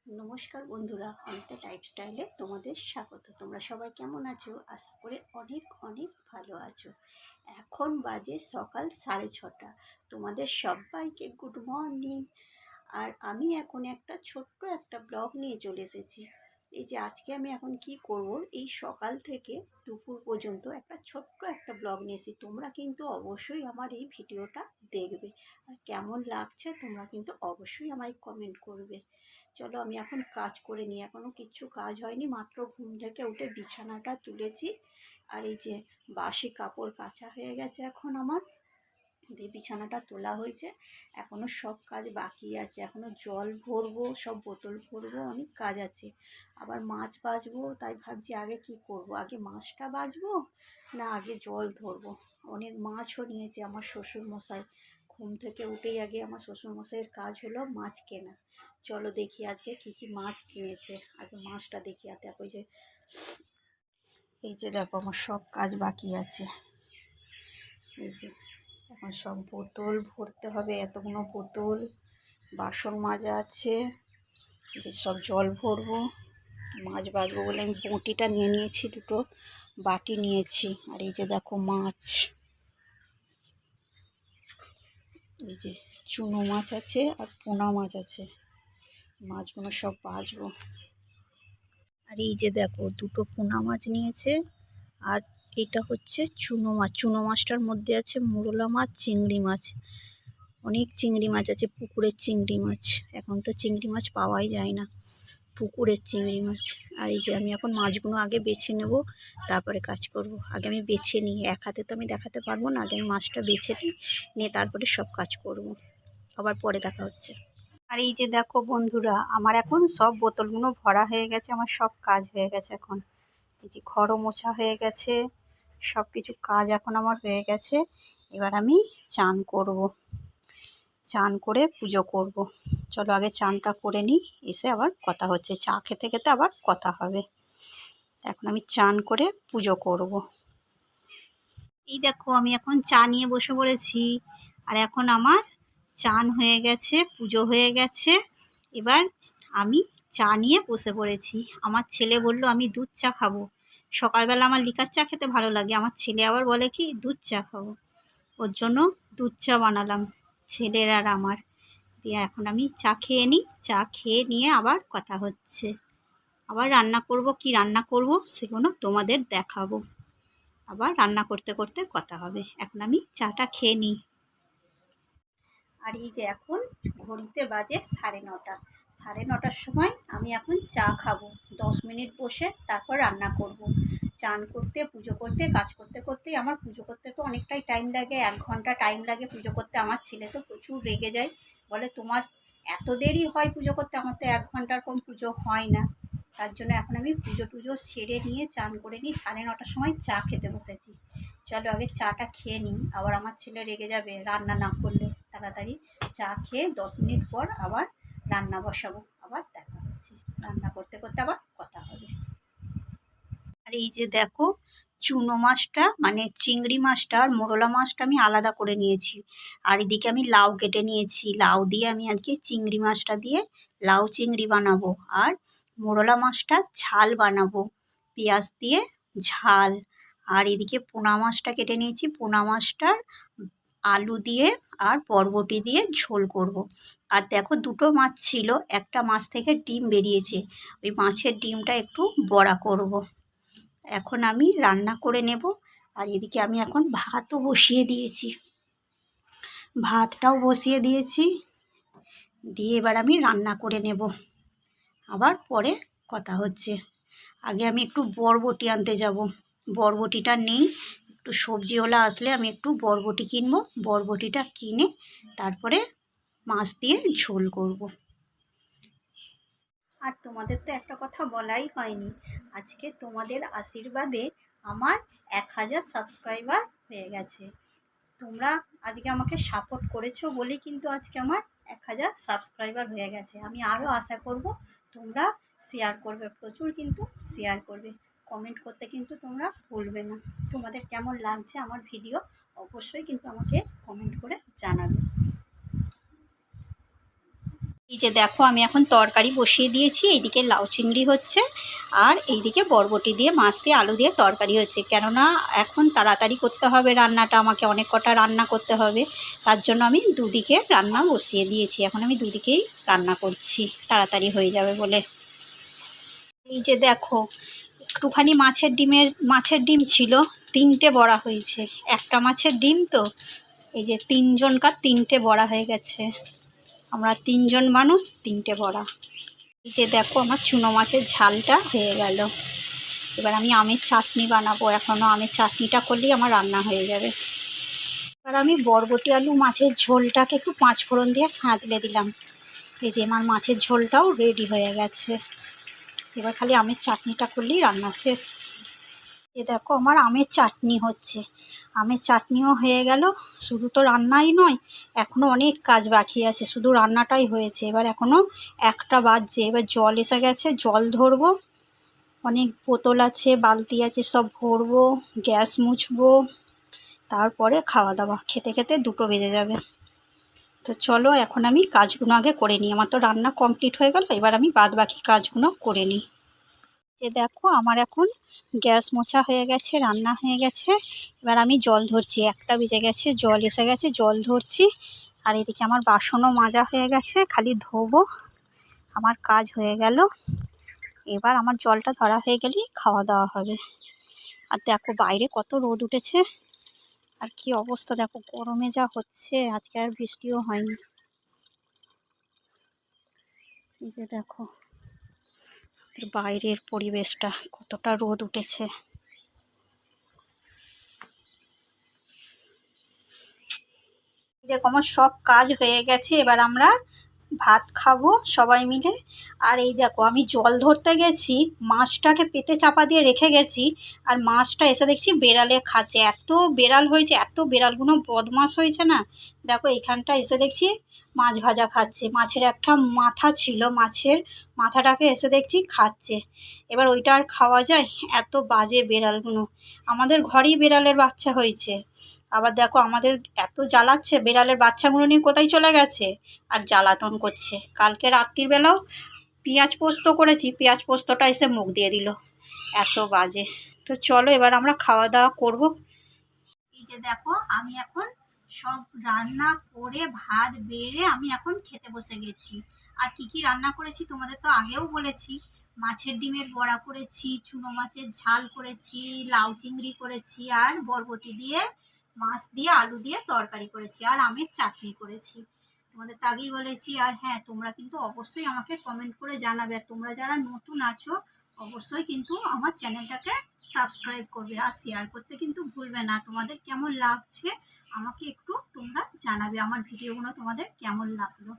নমস্কার বন্ধুরা, অনিতা লাইফস্টাইলে তোমাদের স্বাগত। তোমরা সবাই কেমন আছো? আশা করি অনেক অনেক ভালো আছো। এখন বাজে সকাল 6:30। তোমাদের সবাইকে গুড মর্নিং। আর আমি এখন ছোট্ট একটা ব্লগ নিয়ে চলে এসেছি। এই যে আজকে আমি এখন কি করব, এই সকাল থেকে দুপুর পর্যন্ত ছোট্ট একটা ব্লগ নিয়ে এসেছি। তোমরা কিন্তু অবশ্যই আমার এই ভিডিওটা দেখবে, আর কেমন লাগছে তোমরা কিন্তু অবশ্যই আমায় কমেন্ট করবে। চলো আমি এখন কাজ করে নিই। এখনও কিচ্ছু কাজ হয়নি, মাত্র ঘুম থেকে উঠে বিছানাটা তুলেছি। আর এই যে বাসি কাপড় কাচা হয়ে গেছে, এখন আমার দিয়ে বিছানাটা তোলা হয়েছে। এখনও সব কাজ বাকি আছে, এখনও জল ভরবো, সব বোতল ভরবো, অনেক কাজ আছে। আবার মাছ বাছবো, তাই ভাবছি আগে কি করব, আগে মাছটা বাছবো না আগে জল ধরবো। অনেক মাছও নিয়েছে আমার শ্বশুরমশাই। ঘুম থেকে উঠেই আগে আমার শ্বশুরমশাইয়ের কাজ হলো মাছ কেনা। চলো দেখি আজকে কী কী মাছ কিনেছে, আগে মাছটা দেখি। আর দেখো এই যে দেখো আমার সব কাজ বাকি আছে। এই যে এখন সব বোতল ভরতে হবে, এতগুলো বোতল। বাসন মাজা আছে, যে সব জল ভরবো, মাছ বাছবো বলে আমি বঁটিটা নিয়ে নিয়েছি, দুটো বাটি নিয়েছি। আর এই যে দেখো মাছ, এই যে চুনো মাছ আছে আর পোনা মাছ আছে। মাছগুলো সব বাছবো। আর এই যে দেখো দুটো পোনা মাছ নিয়েছে, আর এটা হচ্ছে চুনো মাছ। চুনো মাছটার মধ্যে আছে মোরলা মাছ, চিংড়ি মাছ, অনেক চিংড়ি মাছ আছে, পুকুরের চিংড়ি মাছ। এখন তো চিংড়ি মাছ পাওয়াই যায় না, পুকুরের চিংড়ি মাছ। আর এই যে আমি এখন মাছগুলো আগে বেছে নেব, তারপরে কাজ করব। আগে আমি বেছে নিই, এক হাতে তো আমি দেখাতে পারবো না, আগে আমি মাছটা বেছে নিয়ে তারপরে সব কাজ করব। আবার পরে দেখা হচ্ছে। আর এই যে দেখো বন্ধুরা, আমার এখন সব বোতলগুলো ভরা হয়ে গেছে, আমার সব কাজ হয়ে গেছে। এখন এই যে ঘরও মোছা হয়ে গেছে, সব কিছু কাজ এখন আমার হয়ে গেছে। এবার আমি চান করব, চান করে পুজো করব। চলো আগে চানটা করে নিই, এসে আবার কথা হচ্ছে। চা খেতে খেতে আবার কথা হবে। এখন আমি চান করে পুজো করব। এই দেখো আমি এখন চা নিয়ে বসে পড়েছি। আর এখন আমার চান হয়ে গেছে, পুজো হয়ে গেছে। এবার আমি চা নিয়ে বসে পড়েছি। আমার ছেলে বলল আমি দুধ চা খাবো। সকালবেলা আমার লিকার চা খেতে ভালো লাগে, আমার ছেলে আবার বলে কি দুধ চা খাবো। ওর জন্য দুধ চা বানালাম, ছেলের আর আমার। দিয়ে এখন আমি চা খেয়ে নিই, চা খেয়ে নিয়ে আবার কথা হচ্ছে। আবার রান্না করব, কি রান্না করব সেগুলো তোমাদের দেখাবো। আবার রান্না করতে করতে কথা হবে। এখন আমি চাটা খেয়ে নিই। আর এই যে এখন ঘড়িতে বাজে 9:30। 9:30টার সময় আমি এখন চা খাবো। 10 মিনিট বসে তারপর রান্না করব। চান করতে, পুজো করতে, কাজ করতে করতেই আমার পুজো করতে তো অনেকটাই টাইম লাগে, 1 ঘন্টা টাইম লাগে পুজো করতে। আমার ছেলে তো প্রচুর রেগে যায়, বলে তোমার এত দেরি হয় পুজো করতে, আমার তো 1 ঘন্টার কম পুজো হয় না। তার জন্য এখন আমি পুজো টুজো সেরে নিয়ে চান করে নিই, 9:30টার সময় চা খেতে বসেছি। চলো আগে চাটা খেয়ে নিই, আবার আমার ছেলে রেগে যাবে রান্না না করলে। তাড়াতাড়ি চা খেয়ে 10 মিনিট পর আবার রান্না বসাবো। আবার দেখা হচ্ছে, রান্না করতে করতে আবার কথা হবে। আর এই যে দেখো চুনো মাছটা মানে চিংড়ি মাছটা আর মোরলা মাছটা আমি আলাদা করে নিয়েছি। আর এদিকে আমি লাউ কেটে নিয়েছি, লাউ দিয়ে আমি আজকে চিংড়ি মাছটা দিয়ে লাউ চিংড়ি বানাবো। আর মোরলা মাছটা ঝাল বানাবো, পেঁয়াজ দিয়ে ঝাল। আর এদিকে পোনা মাছটা কেটে নিয়েছি, পোনা মাছটার আলু দিয়ে আর বরবটি দিয়ে ঝোল করব। আর দেখো দুটো মাছ ছিল, একটা মাছ থেকে ডিম বেরিয়েছে, ওই মাছের ডিমটা একটু বড়া করব। এখন আমি রান্না করে নেব। আর এদিকে আমি এখন ভাতও বসিয়ে দিয়েছি, ভাতটাও বসিয়ে দিয়েছি। দিয়ে এবার আমি রান্না করে নেব, আবার পরে কথা হচ্ছে। আগে আমি একটু বরবটি আনতে যাব, বরবটিটা নেই। একটু সবজিওয়ালা আসলে আমি একটু বরবটি কিনবো, বরবটিটা কিনে তারপরে মাছ দিয়ে ঝোল করব। আর তোমাদের তো একটা কথা বলাই হয়নি, আজকে তোমাদের আশীর্বাদে আমার 1000 সাবস্ক্রাইবার হয়ে গেছে। তোমরা আজকে আমাকে সাপোর্ট করেছো বলেই কিন্তু আজকে আমার 1000 সাবস্ক্রাইবার হয়ে গেছে। আমি আরও আশা করব তোমরা শেয়ার করবে, প্রচুর কিন্তু শেয়ার করবে। কমেন্ট করতে কিন্তু তোমরা ভুলবে না। তোমাদের কেমন লাগছে আমার ভিডিও অবশ্যই কিন্তু আমাকে কমেন্ট করে জানাবে। এই যে দেখো আমি এখন তরকারি বসিয়ে দিয়েছি, এইদিকে লাউ চিংড়ি হচ্ছে আর এইদিকে বরবটি দিয়ে মাছ দিয়ে আলু দিয়ে তরকারি হচ্ছে। কেননা এখন তাড়াতাড়ি করতে হবে রান্নাটা, আমাকে অনেক কটা রান্না করতে হবে, তার জন্য আমি দুদিকে রান্না বসিয়ে দিয়েছি। এখন আমি দুদিকেই রান্না করছি, তাড়াতাড়ি হয়ে যাবে বলে। এই যে দেখো একটুখানি মাছের ডিম ছিল, 3টে বড়া হয়েছে। একটা মাছের ডিম তো, এই যে 3জনকার 3টে বড়া হয়ে গেছে। আমরা 3জন মানুষ, 3টে বড়া। এই যে দেখো আমার চুনো মাছের ঝালটা হয়ে গেল। এবার আমি আমের চাটনি বানাবো, এখনও আমের চাটনিটা করলেই আমার রান্না হয়ে যাবে। এবার আমি বরবটি আলু মাছের ঝোলটাকে একটু 5 ফোড়ন দিয়ে সাঁতলে দিলাম। এই যে আমার মাছের ঝোলটাও রেডি হয়ে গেছে। এবার খালি আমের চাটনিটা করলেই রান্না শেষ। এ দেখো আমার আমের চাটনি হচ্ছে, আমের চাটনিও হয়ে গেল। শুধু তো রান্নাই নয়, এখনও অনেক কাজ বাকি আছে, শুধু রান্নাটাই হয়েছে। এবার এখনও 1টা বাজছে। এবার জল এসে গেছে, জল ধরবো, অনেক বোতল আছে, বালতি আছে, সব ভরবো, গ্যাস মুছবো, তারপরে খাওয়া দাওয়া। খেতে খেতে 2টো বেজে যাবে। তো চলো এখন আমি কাজগুলো আগে করে নিই। আমার তো রান্না কমপ্লিট হয়ে গেল, এবার আমি বাদ বাকি কাজগুলো করে নিই। যে দেখো আমার এখন গ্যাস মোছা হয়ে গেছে, রান্না হয়ে গেছে। এবার আমি জল ধরছি, 1টা বেজে গেছে, জল এসে গেছে, জল ধরছি। আর এদিকে আমার বাসনও মাজা হয়ে গেছে, খালি ধোবো, আমার কাজ হয়ে গেল। এবার আমার জলটা ধরা হয়ে গেলেই খাওয়া দাওয়া হবে। আর দেখো বাইরে কত রোদ উঠেছে, আর কি অবস্থা দেখো, গরমে যা হচ্ছে। আজকে আর বৃষ্টিও হয়নি। এই যে দেখো বাইরের পরিবেশটা, কতটা রোদ উঠেছে। দেখো আমার সব কাজ হয়ে গেছে, এবার আমরা ভাত খাবো সবাই মিলে। আর এই দেখো আমি জল ধরতে গেছি, মাছটাকে পেতে চাপা দিয়ে রেখে গেছি, আর মাছটা এসে দেখছি বেড়ালে খাচ্ছে। এত বেড়াল হয়েছে, এত বেড়ালগুলো বদমাশ হয়েছে না। দেখো এইখানটা এসে দেখছি মাছ ভাজা খাচ্ছে, মাছের একটা মাথা ছিল, মাছের মাথাটাকে এসে দেখছি খাচ্ছে। এবার ওইটা আর খাওয়া যায়? এত বাজে বেড়ালগুলো। আমাদের ঘরেই বেড়ালের বাচ্চা হয়েছে, আবার দেখো আমাদের এত জ্বালাচ্ছে, বেড়ালের বাচ্চাগুলো নিয়ে কোথায় চলে গেছে আর জ্বালাতন করছে। কালকে রাত্রির বেলাও পেঁয়াজ পোস্ত করেছি, পেঁয়াজ পোস্তটা এসে মুখ দিয়ে দিল, এত বাজে। তো চলো এবার আমরা খাওয়া দাওয়া করব। এই যে দেখো আমি এখন সব রান্না করে ভাত বেড়ে আমি এখন খেতে বসে গেছি। আর কি কি রান্না করেছি তোমাদের তো আগেও বলেছি। মাছের ডিমের বড়া করেছি, চুনো মাছের ঝাল করেছি, লাউ চিংড়ি করেছি, আর বরবটি দিয়ে মাছ দিয়ে আলু দিয়ে তরকারি করেছি, আর আমের চাটনি করেছি। তোমাদের তো আগেই বলেছি। আর হ্যাঁ, তোমরা কিন্তু অবশ্যই আমাকে কমেন্ট করে জানাবে, আর তোমরা যারা নতুন আছো অবশ্যই কিন্তু আমার চ্যানেলটাকে সাবস্ক্রাইব করবে, আর শেয়ার করতে কিন্তু ভুলবে না। তোমাদের কেমন লাগছে আমাকে একটু তোমরা জানাবে, আমার ভিডিওগুলো তোমাদের কেমন লাগলো।